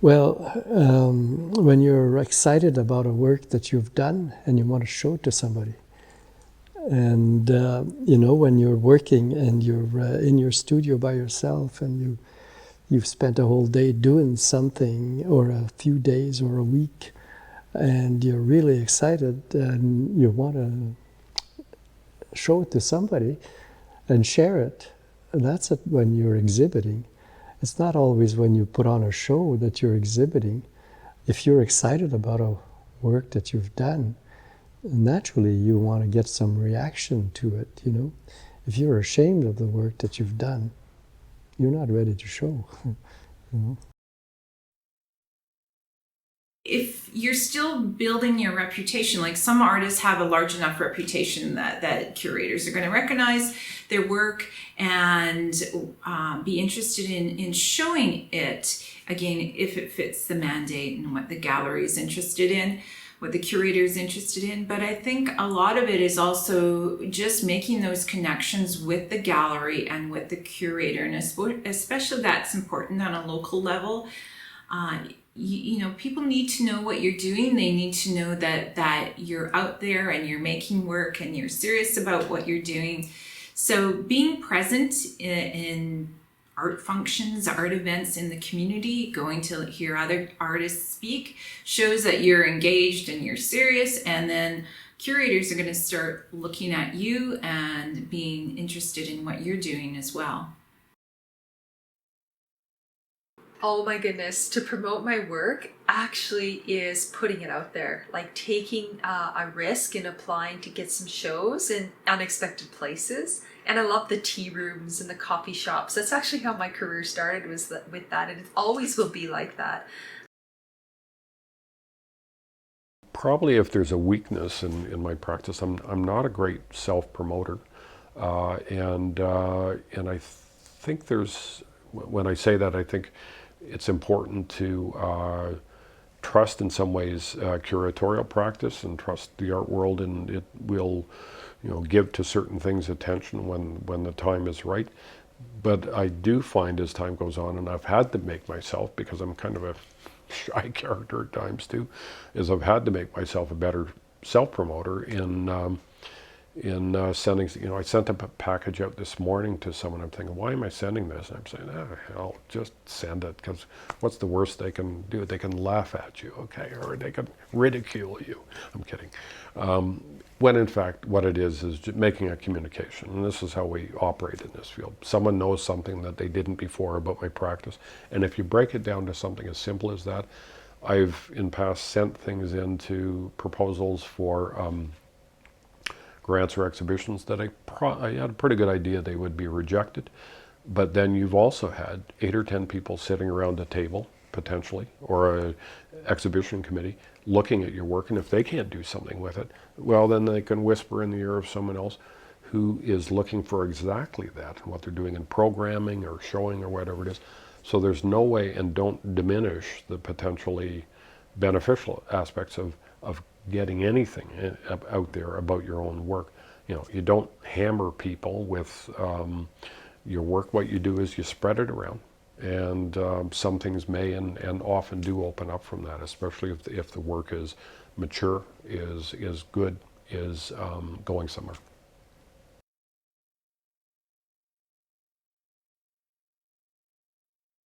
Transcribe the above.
Well, when you're excited about a work that you've done and you want to show it to somebody, and when you're working and you're in your studio by yourself and you've spent a whole day doing something, or a few days or a week, and you're really excited and you want to show it to somebody and share it, that's it when you're exhibiting. It's not always when you put on a show that you're exhibiting. If you're excited about a work that you've done, naturally you want to get some reaction to it, If you're ashamed of the work that you've done, you're not ready to show, If you're still building your reputation, like some artists have a large enough reputation that curators are going to recognize their work and be interested in showing it, again, if it fits the mandate and what the gallery is interested in, what the curator is interested in. But I think a lot of it is also just making those connections with the gallery and with the curator, and especially that's important on a local level. People need to know what you're doing. They need to know that you're out there and you're making work and you're serious about what you're doing. So being present in art functions, art events in the community, going to hear other artists speak, shows that you're engaged and you're serious, and then curators are going to start looking at you and being interested in what you're doing as well. Oh my goodness, to promote my work actually is putting it out there, like taking a risk and applying to get some shows in unexpected places. And I love the tea rooms and the coffee shops. That's actually how my career started, was with that, and it always will be like that. Probably if there's a weakness in my practice, I'm not a great self-promoter. And I think when I say that, I think it's important to trust in some ways curatorial practice and trust the art world, and it will give to certain things attention when the time is right. But I do find as time goes on, and I've had to make myself, because I'm kind of a shy character at times too, is I've had to make myself a better self-promoter in sending, I sent a package out this morning to someone. I'm thinking, why am I sending this? And I'm saying, hell, just send it, because what's the worst they can do? They can laugh at you, okay, or they can ridicule you. I'm kidding. When in fact, what it is just making a communication. And this is how we operate in this field. Someone knows something that they didn't before about my practice. And if you break it down to something as simple as that, I've in past sent things into proposals for grants or exhibitions that I had a pretty good idea they would be rejected. But then you've also had 8 or 10 people sitting around a table, potentially, or an exhibition committee, looking at your work, and if they can't do something with it, well, then they can whisper in the ear of someone else who is looking for exactly that, and what they're doing in programming or showing or whatever it is. So there's no way, and don't diminish the potentially beneficial aspects of getting anything out there about your own work. You don't hammer people with your work. What you do is you spread it around, and some things may and often do open up from that, especially if the work is mature, is good, is going somewhere.